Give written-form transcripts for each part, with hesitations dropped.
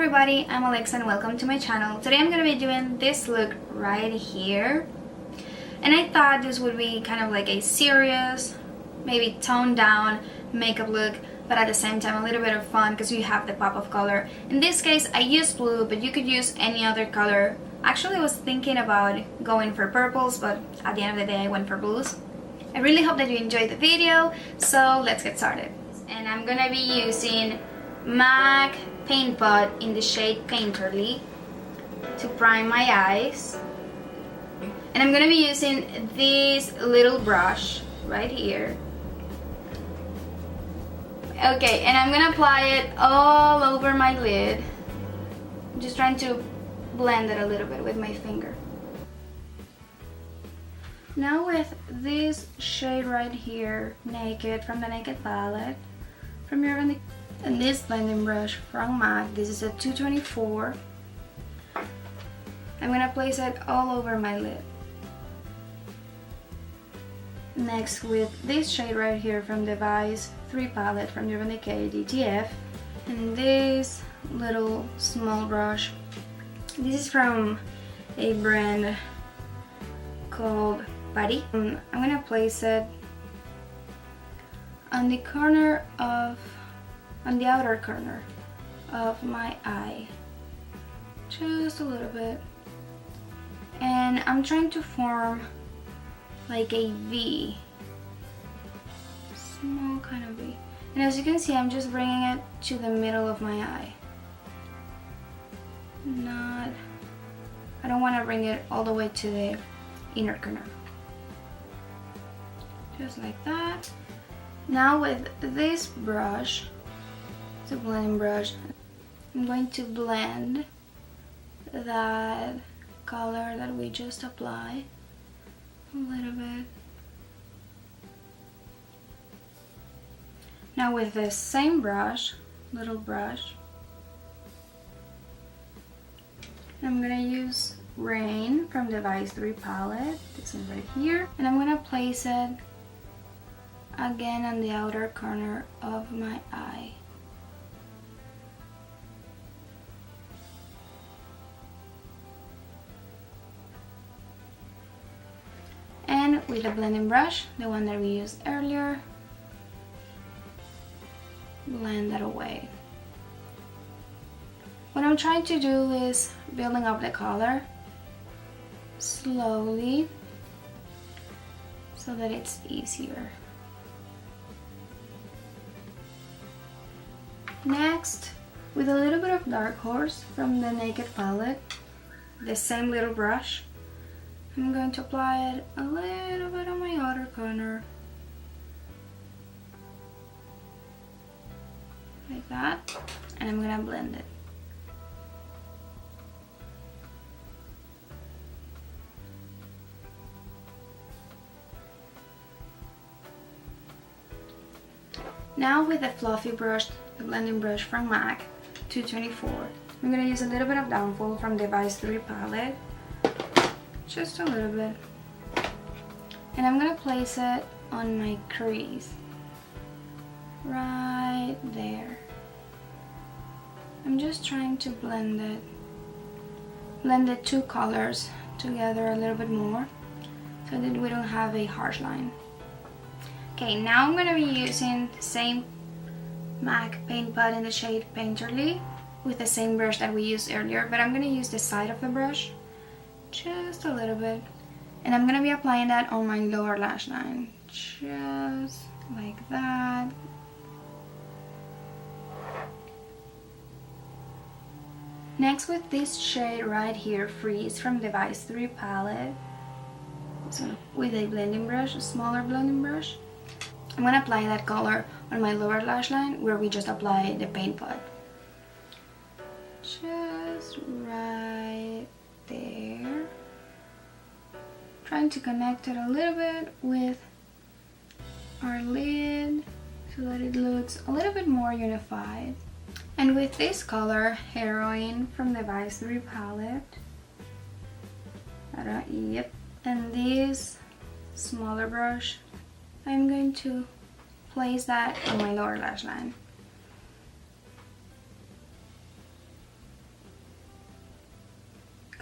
everybody, I'm Alexa and welcome to my channel. Today I'm going to be doing this look right here. And I thought this would be kind of like a serious, maybe toned down makeup look, but at the same time a little bit of fun because you have the pop of color. In this case I used blue, but you could use any other color. Actually I was thinking about going for purples, but at the end of the day I went for blues. I really hope that you enjoyed the video, so let's get started. And I'm going to be using MAC Paint Pot in the shade Painterly to prime my eyes, and I'm gonna be using this little brush right here. Okay, and I'm gonna apply it all over my lid. I'm just trying to blend it a little bit with my finger. Now with this shade right here, Naked, from the Naked palette, and this blending brush from MAC, this is a 224. I'm gonna place it all over my lid. Next, with this shade right here from the Vice 3 palette from the Decay DTF, and this little small brush, this is from a brand called Buddy. I'm gonna place it on the corner of on the outer corner of my eye, just a little bit, and I'm trying to form like a V, small kind of V, and as you can see I'm just bringing it to the middle of my eye. I don't want to bring it all the way to the inner corner, just like that. Now with this brush, the blending brush, I'm going to blend that color that we just applied a little bit. Now with the same brush, little brush, I'm gonna use Rain from the Vice 3 palette, this is right here, and I'm gonna place it again on the outer corner of my eye. And with the blending brush, the one that we used earlier, blend that away. What I'm trying to do is building up the color slowly so that it's easier. Next, with a little bit of Darkhorse from the Naked palette, the same little brush, I'm going to apply it a little bit on my outer corner, like that, and I'm gonna blend it. Now with the fluffy brush, the blending brush from MAC 224, I'm gonna use a little bit of Downfall from the Vice 3 palette, just a little bit, and I'm gonna place it on my crease right there. I'm just trying to blend the two colors together a little bit more so that we don't have a harsh line. Okay, now I'm gonna be using the same MAC paint pot in the shade Painterly with the same brush that we used earlier, but I'm gonna use the side of the brush just a little bit, and I'm gonna be applying that on my lower lash line, just like that. Next, with this shade right here, Freeze, from the Vice 3 palette, so with a blending brush, a smaller blending brush, I'm gonna apply that color on my lower lash line where we just applied the paint pot, just right there, trying to connect it a little bit with our lid so that it looks a little bit more unified. And with this color, Heroine, from the Vice 3 palette, and this smaller brush, I'm going to place that on my lower lash line.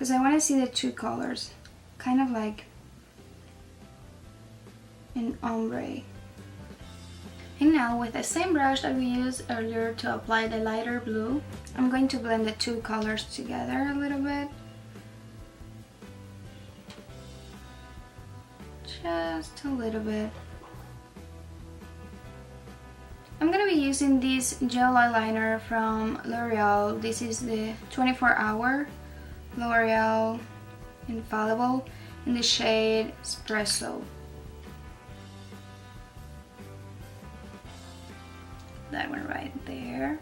because I want to see the two colors, kind of like an ombre. And now with the same brush that we used earlier to apply the lighter blue, I'm going to blend the two colors together a little bit. Just a little bit. I'm going to be using this gel eyeliner from L'Oreal. This is the 24-hour L'Oreal Infallible in the shade Espresso. That one right there.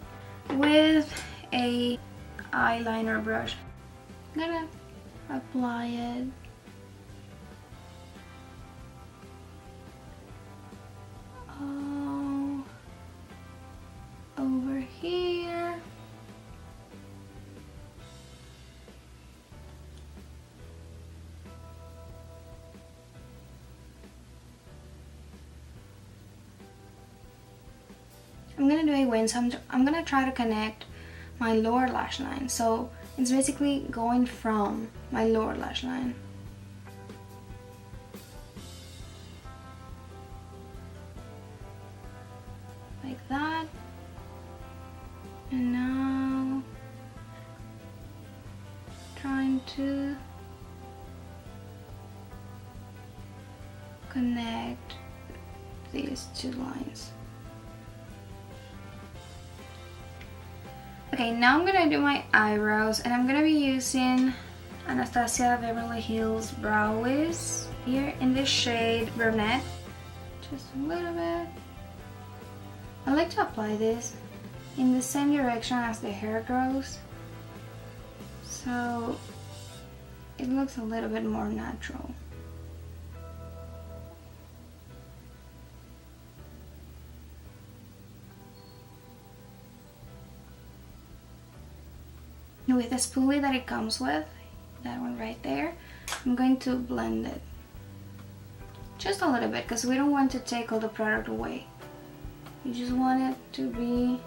With a eyeliner brush, I'm gonna apply it. All over here. I'm gonna do a wing, so I'm gonna try to connect my lower lash line. So it's basically going from my lower lash line. Like that. And now trying to connect these two lines. Okay, now I'm gonna do my eyebrows, and I'm gonna be using Anastasia Beverly Hills Brow Wiz here in this shade Brunette. Just a little bit. I like to apply this in the same direction as the hair grows, so it looks a little bit more natural. With the spoolie that it comes with, that one right there, I'm going to blend it just a little bit because we don't want to take all the product away. You just want it to be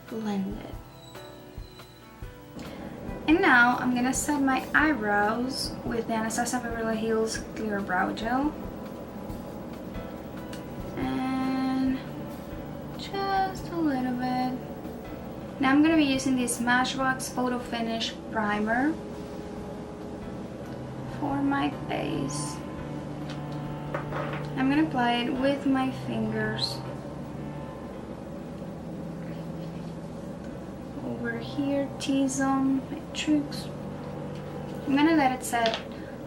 blended. And now I'm gonna set my eyebrows with the Anastasia Beverly Hills Clear Brow Gel. And just a little bit. Now I'm going to be using this Smashbox Photo Finish Primer for my face. I'm going to apply it with my fingers. Over here, T-zone, my cheeks. I'm going to let it set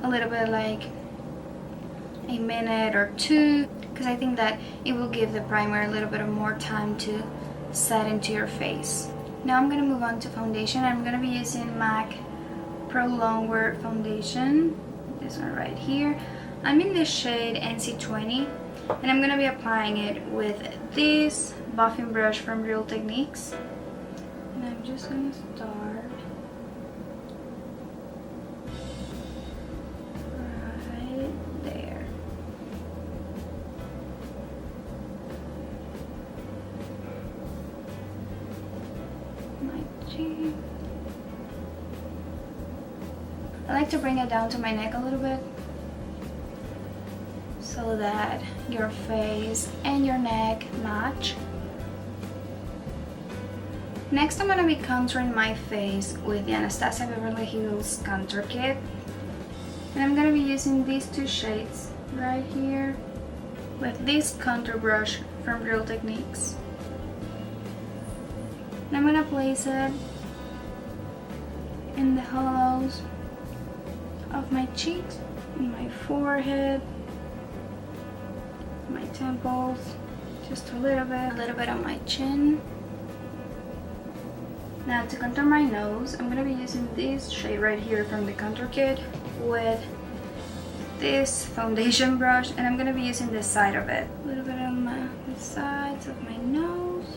a little bit, like a minute or two, because I think that it will give the primer a little bit of more time to set into your face. Now I'm going to move on to foundation. I'm going to be using MAC Pro Longwear Foundation, this one right here. I'm in the shade NC20, and I'm going to be applying it with this buffing brush from Real Techniques. And I'm just going to start right there. I like to bring it down to my neck a little bit so that your face and your neck match. Next, I'm going to be contouring my face with the Anastasia Beverly Hills Contour Kit. And I'm going to be using these two shades right here with this contour brush from Real Techniques. And I'm going to place it in the hollows of my cheeks, in my forehead, my temples, just a little bit on my chin. Now to contour my nose, I'm going to be using this shade right here from the contour kit with this foundation brush, and I'm going to be using the side of it. A little bit on the sides of my nose,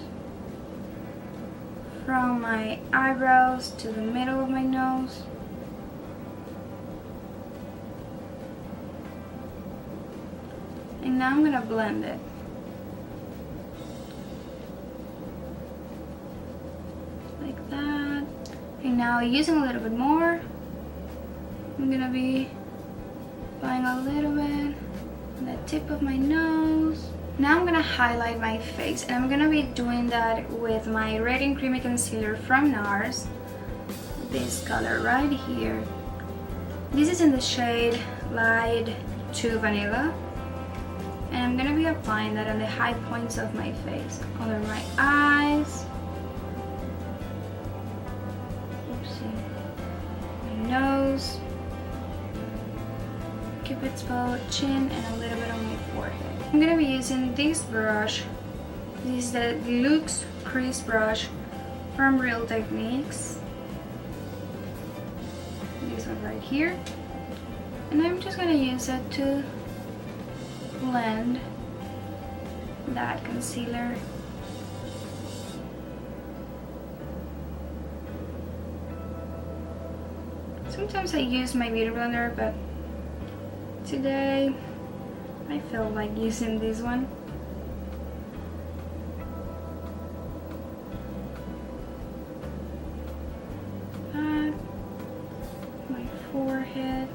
from my eyebrows to the middle of my nose. And now I'm going to blend it. Like that. And now using a little bit more, I'm gonna be applying a little bit on the tip of my nose. Now I'm gonna highlight my face, and I'm gonna be doing that with my Red and Creamy Concealer from NARS. This color right here. This is in the shade Light 2 Vanilla. And I'm gonna be applying that on the high points of my face, under my eyes. Oopsie. My nose. Cupid's bow, chin, and a little bit on my forehead. I'm gonna be using this brush. This is the Deluxe Crease brush from Real Techniques. This one right here. And I'm just gonna use it to blend that concealer. Sometimes I use my beauty blender, but today I feel like using this one. My forehead.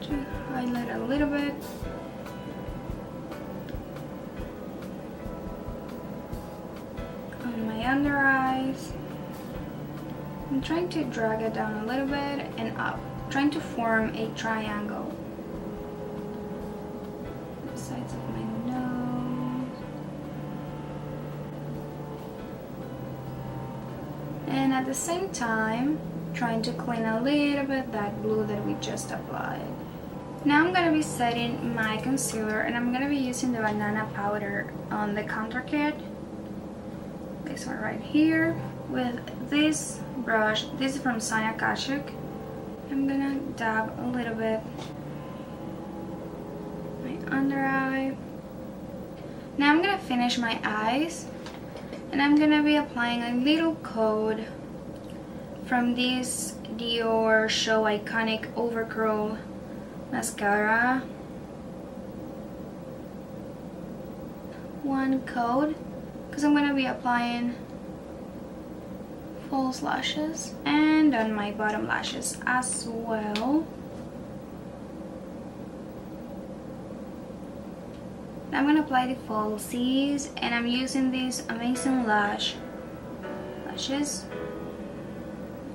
To highlight a little bit. On my under eyes. I'm trying to drag it down a little bit and up, trying to form a triangle. The sides of my nose. And at the same time, trying to clean a little bit that blue that we just applied. Now I'm going to be setting my concealer, and I'm going to be using the banana powder on the contour kit. This one right here. With this brush, this is from Sonia Kashuk. I'm gonna dab a little bit my under eye. Now I'm gonna finish my eyes, and I'm gonna be applying a little coat from this Diorshow Iconic Overcurl mascara. One coat, because I'm gonna be applying false lashes and on my bottom lashes as well. Now I'm gonna apply the falsies, and I'm using these amazing lashes.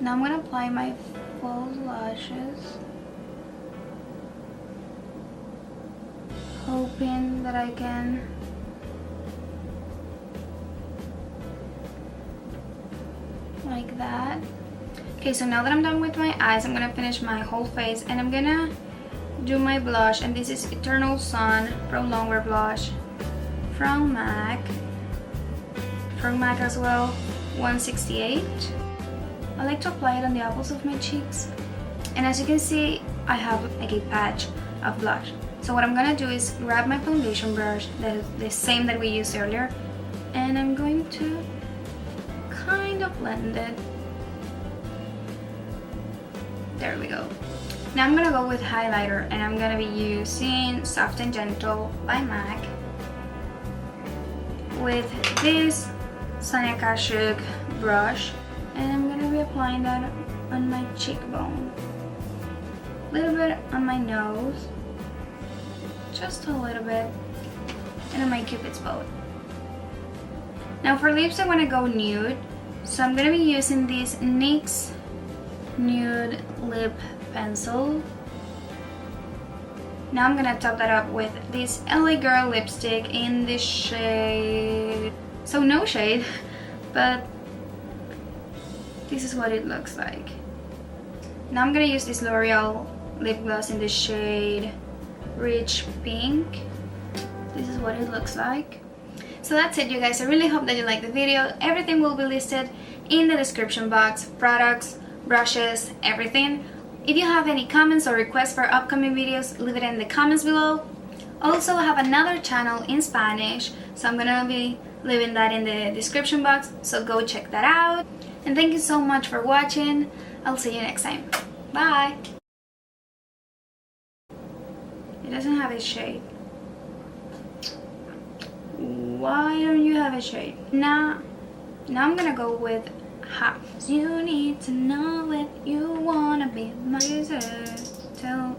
Now I'm gonna apply my false lashes, hoping that I can like that. Okay, so now that I'm done with my eyes, I'm gonna finish my whole face, and I'm gonna do my blush, and this is Eternal Sun Pro Longwear Blush from MAC as well, 168. I like to apply it on the apples of my cheeks, and as you can see, I have like a patch of blush. So what I'm gonna do is grab my foundation brush, the same that we used earlier, and I'm going to kind of blend it. There we go. Now I'm gonna go with highlighter, and I'm gonna be using Soft and Gentle by MAC with this Sonia Kashuk brush, and I'm gonna be applying that on my cheekbone, a little bit on my nose, just a little bit, and on my Cupid's bow. Now for lips, I want to go nude, so I'm going to be using this NYX Nude Lip Pencil. Now I'm going to top that up with this LA Girl lipstick in this shade, so no shade, but this is what it looks like. Now I'm going to use this L'Oreal lip gloss in the shade Rich Pink. This is what it looks like. So that's it, you guys. I really hope that you liked the video. Everything will be listed in the description box. Products, brushes, everything. If you have any comments or requests for upcoming videos, leave it in the comments below. Also, I have another channel in Spanish, so I'm gonna be leaving that in the description box, so go check that out. And thank you so much for watching. I'll see you next time. Bye! It doesn't have a shade. Why don't you have a shade? Nah. Now I'm gonna go with hot. You need to know if you wanna be my user. Tell